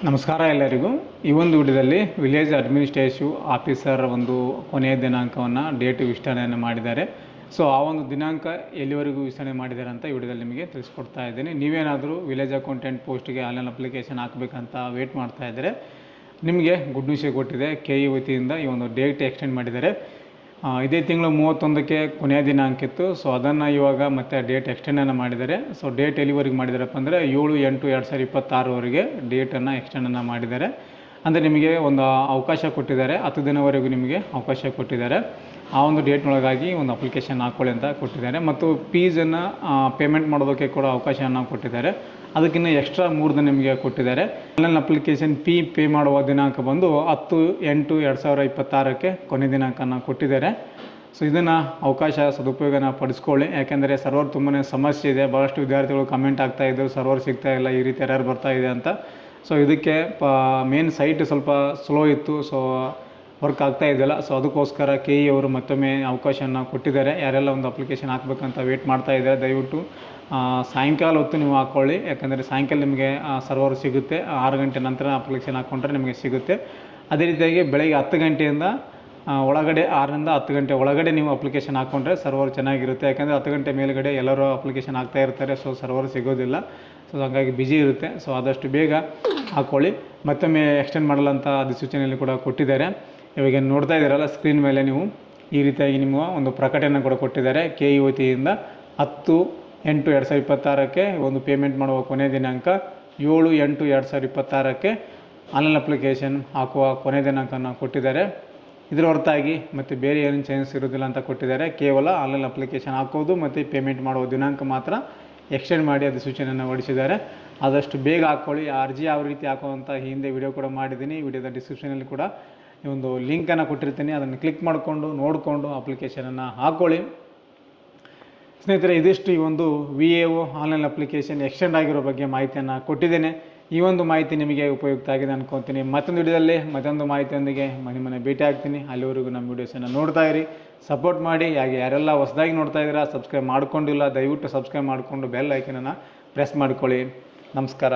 ನಮಸ್ಕಾರ ಎಲ್ಲರಿಗೂ. ಈ ಒಂದು ವಿಡಿಯೋದಲ್ಲಿ ವಿಲೇಜ್ ಅಡ್ಮಿನಿಸ್ಟ್ರೇಟಿವ್ ಆಫೀಸರ್ ಒಂದು ಕೊನೆಯ ದಿನಾಂಕವನ್ನು ಡೇಟ್ ವಿಸ್ತರಣೆಯನ್ನು ಮಾಡಿದ್ದಾರೆ. ಸೊ ಆ ಒಂದು ದಿನಾಂಕ ಎಲ್ಲಿವರೆಗೂ ವಿಸ್ತರಣೆ ಮಾಡಿದ್ದಾರೆ ಅಂತ ಈ ವಿಡಿಯೋದಲ್ಲಿ ನಿಮಗೆ ತಿಳಿಸ್ಕೊಡ್ತಾ ಇದ್ದೀನಿ. ನೀವೇನಾದರೂ ವಿಲೇಜ್ ಅಕೌಂಟೆಂಟ್ ಪೋಸ್ಟ್ಗೆ ಆನ್ಲೈನ್ ಅಪ್ಲಿಕೇಶನ್ ಹಾಕಬೇಕಂತ ವೇಟ್ ಮಾಡ್ತಾ ಇದ್ದರೆ ನಿಮಗೆ ಗುಡ್ ನ್ಯೂಸ್ ಕೊಟ್ಟಿದೆ. KE ವತಿಯಿಂದ ಈ ಒಂದು ಡೇಟ್ ಎಕ್ಸ್ಟೆಂಡ್ ಮಾಡಿದ್ದಾರೆ. ಇದೇ ತಿಂಗಳು 31ಕ್ಕೆ ಕೊನೆಯ ದಿನಾಂಕ ಇತ್ತು. ಸೊ ಅದನ್ನು ಇವಾಗ ಮತ್ತೆ ಡೇಟ್ ಎಕ್ಸ್ಟೆಂಡನ್ನು ಮಾಡಿದ್ದಾರೆ. ಸೊ ಡೇಟ್ ಎಲ್ಲಿವರೆಗೆ ಮಾಡಿದಾರಪ್ಪ ಅಂದರೆ 7/8/2026ವರೆಗೆ ಡೇಟನ್ನು ಎಕ್ಸ್ಟೆಂಡನ್ನು ಮಾಡಿದ್ದಾರೆ. ಅಂದರೆ ನಿಮಗೆ ಒಂದು ಅವಕಾಶ ಕೊಟ್ಟಿದ್ದಾರೆ, 10 ದಿನವರೆಗೂ ನಿಮಗೆ ಅವಕಾಶ ಕೊಟ್ಟಿದ್ದಾರೆ. ಆ ಒಂದು ಡೇಟ್ನೊಳಗಾಗಿ ಒಂದು ಅಪ್ಲಿಕೇಶನ್ ಹಾಕ್ಕೊಳ್ಳಿ ಅಂತ ಕೊಟ್ಟಿದ್ದಾರೆ. ಮತ್ತು ಫೀಸನ್ನು ಪೇಮೆಂಟ್ ಮಾಡೋದಕ್ಕೆ ಕೂಡ ಅವಕಾಶವನ್ನು ಕೊಟ್ಟಿದ್ದಾರೆ. ಅದಕ್ಕಿಂತ ಎಕ್ಸ್ಟ್ರಾ 3 ದಿನ ನಿಮಗೆ ಕೊಟ್ಟಿದ್ದಾರೆ. ಆನ್ಲೈನ್ ಅಪ್ಲಿಕೇಶನ್ ಫೀ ಪೇ ಮಾಡುವ ದಿನಾಂಕ ಬಂದು 10/8/2026ಕ್ಕೆ ಕೊನೆ ದಿನಾಂಕನ ಕೊಟ್ಟಿದ್ದಾರೆ. ಸೊ ಇದನ್ನು ಅವಕಾಶ ಸದುಪಯೋಗನ ಪಡಿಸ್ಕೊಳ್ಳಿ. ಯಾಕೆಂದರೆ ಸರ್ವರ್ ತುಂಬಾ ಸಮಸ್ಯೆ ಇದೆ. ಭಾಳಷ್ಟು ವಿದ್ಯಾರ್ಥಿಗಳು ಕಮೆಂಟ್ ಆಗ್ತಾಯಿದ್ರು, ಸರ್ವರ್ ಸಿಗ್ತಾ ಇಲ್ಲ, ಈ ರೀತಿ ಎರರ್ ಬರ್ತಾ ಇದೆ ಅಂತ. ಸೊ ಇದಕ್ಕೆ ಮೇನ್ ಸೈಟ್ ಸ್ವಲ್ಪ ಸ್ಲೋ ಇತ್ತು, ಸೊ ವರ್ಕ್ ಆಗ್ತಾ ಇದೆಯಲ್ಲ. ಸೊ ಅದಕ್ಕೋಸ್ಕರ KE ಅವರು ಮತ್ತೊಮ್ಮೆ ಅವಕಾಶವನ್ನು ಕೊಟ್ಟಿದ್ದಾರೆ. ಯಾರೆಲ್ಲ ಒಂದು ಅಪ್ಲಿಕೇಶನ್ ಹಾಕಬೇಕಂತ ವೇಟ್ ಮಾಡ್ತಾ ಇದ್ದಾರೆ, ದಯವಿಟ್ಟು ಸಾಯಂಕಾಲ ಹೊತ್ತು ನೀವು ಹಾಕ್ಕೊಳ್ಳಿ. ಯಾಕಂದರೆ ಸಾಯಂಕಾಲ ನಿಮಗೆ ಸರ್ವರ್ ಸಿಗುತ್ತೆ. 6 ಗಂಟೆ ನಂತರ ಅಪ್ಲಿಕೇಶನ್ ಹಾಕ್ಕೊಂಡ್ರೆ ನಿಮಗೆ ಸಿಗುತ್ತೆ. ಅದೇ ರೀತಿಯಾಗಿ ಬೆಳಗ್ಗೆ 10 ಗಂಟೆಯಿಂದ ಒಳಗಡೆ 6ರಿಂದ 10 ಗಂಟೆ ಒಳಗಡೆ ನೀವು ಅಪ್ಲಿಕೇಶನ್ ಹಾಕ್ಕೊಂಡ್ರೆ ಸರ್ವರ್ ಚೆನ್ನಾಗಿರುತ್ತೆ. ಯಾಕಂದರೆ 10 ಗಂಟೆ ಮೇಲುಗಡೆ ಎಲ್ಲರೂ ಅಪ್ಲಿಕೇಶನ್ ಹಾಕ್ತಾ ಇರ್ತಾರೆ. ಸೊ ಸರ್ವರ್ ಸಿಗೋದಿಲ್ಲ. ಸೊ ಹಾಗಾಗಿ ಬಿಜಿ ಇರುತ್ತೆ. ಸೊ ಆದಷ್ಟು ಬೇಗ ಹಾಕ್ಕೊಳ್ಳಿ. ಮತ್ತೊಮ್ಮೆ ಎಕ್ಸ್ಟೆಂಡ್ ಮಾಡಲಂತ ಅಧಿಸೂಚನೆಯಲ್ಲಿ ಕೂಡ ಕೊಟ್ಟಿದ್ದಾರೆ. ಇವಾಗ ನೋಡ್ತಾ ಇದ್ದೀರಲ್ಲ ಸ್ಕ್ರೀನ್ ಮೇಲೆ ನೀವು, ಈ ರೀತಿಯಾಗಿ ನಿಮ್ಮ ಒಂದು ಪ್ರಕಟಣೆ ಕೂಡ ಕೊಟ್ಟಿದ್ದಾರೆ. KE ವತಿಯಿಂದ 10/8/2026ಕ್ಕೆ ಒಂದು ಪೇಮೆಂಟ್ ಮಾಡುವ ಕೊನೆಯ ದಿನಾಂಕ 7/8/2026ಕ್ಕೆ ಆನ್ಲೈನ್ ಅಪ್ಲಿಕೇಶನ್ ಹಾಕುವ ಕೊನೆಯ ದಿನಾಂಕನ ಕೊಟ್ಟಿದ್ದಾರೆ. ಇದರ ಹೊರತಾಗಿ ಮತ್ತು ಬೇರೆ ಏನು ಚೇಂಜಸ್ ಇರೋದಿಲ್ಲ ಅಂತ ಕೊಟ್ಟಿದ್ದಾರೆ. ಕೇವಲ ಆನ್ಲೈನ್ ಅಪ್ಲಿಕೇಶನ್ ಹಾಕೋದು ಮತ್ತು ಪೇಮೆಂಟ್ ಮಾಡುವ ದಿನಾಂಕ ಮಾತ್ರ ಎಕ್ಸ್ಟೆಂಡ್ ಮಾಡಿ ಅಧಿಸೂಚನೆಯನ್ನು ಹೊರಡಿಸಿದ್ದಾರೆ. ಆದಷ್ಟು ಬೇಗ ಹಾಕ್ಕೊಳ್ಳಿ. ಅರ್ಜಿ ಯಾವ ರೀತಿ ಹಾಕುವಂಥ ಹಿಂದೆ ವಿಡಿಯೋ ಕೂಡ ಮಾಡಿದ್ದೀನಿ. ವಿಡಿಯೋದ ಡಿಸ್ಕ್ರಿಪ್ಷನಲ್ಲಿ ಕೂಡ ಈ ಒಂದು ಲಿಂಕನ್ನು ಕೊಟ್ಟಿರ್ತೀನಿ. ಅದನ್ನು ಕ್ಲಿಕ್ ಮಾಡಿಕೊಂಡು ನೋಡಿಕೊಂಡು ಅಪ್ಲಿಕೇಶನನ್ನು ಹಾಕ್ಕೊಳ್ಳಿ. ಸ್ನೇಹಿತರೆ, ಇದಿಷ್ಟು ಈ ಒಂದು VAO ಆನ್ಲೈನ್ ಅಪ್ಲಿಕೇಶನ್ ಎಕ್ಸ್ಟೆಂಡ್ ಆಗಿರೋ ಬಗ್ಗೆ ಮಾಹಿತಿಯನ್ನು ಕೊಟ್ಟಿದ್ದೇನೆ. ಈ ಒಂದು ಮಾಹಿತಿ ನಿಮಗೆ ಉಪಯುಕ್ತ ಆಗಿದೆ ಅನ್ಕೊತೀನಿ. ಮತ್ತೊಂದು ವಿಡಿಯೋದಲ್ಲಿ ಮತ್ತೊಂದು ಮಾಹಿತಿಯೊಂದಿಗೆ ಮನೆ ಭೇಟಿ ಆಗ್ತೀನಿ. ಅಲ್ಲಿವರೆಗೂ ನಮ್ಮ ವೀಡಿಯೋಸನ್ನು ನೋಡ್ತಾ ಇರಿ, ಸಪೋರ್ಟ್ ಮಾಡಿ. ಹಾಗೆ ಯಾರೆಲ್ಲ ಹೊಸದಾಗಿ ನೋಡ್ತಾ ಇದ್ದೀರಾ, ಸಬ್ಸ್ಕ್ರೈಬ್ ಮಾಡ್ಕೊಂಡಿಲ್ಲ, ದಯವಿಟ್ಟು ಸಬ್ಸ್ಕ್ರೈಬ್ ಮಾಡಿಕೊಂಡು ಬೆಲ್ ಐಕನನ್ನು ಪ್ರೆಸ್ ಮಾಡ್ಕೊಳ್ಳಿ. ನಮಸ್ಕಾರ.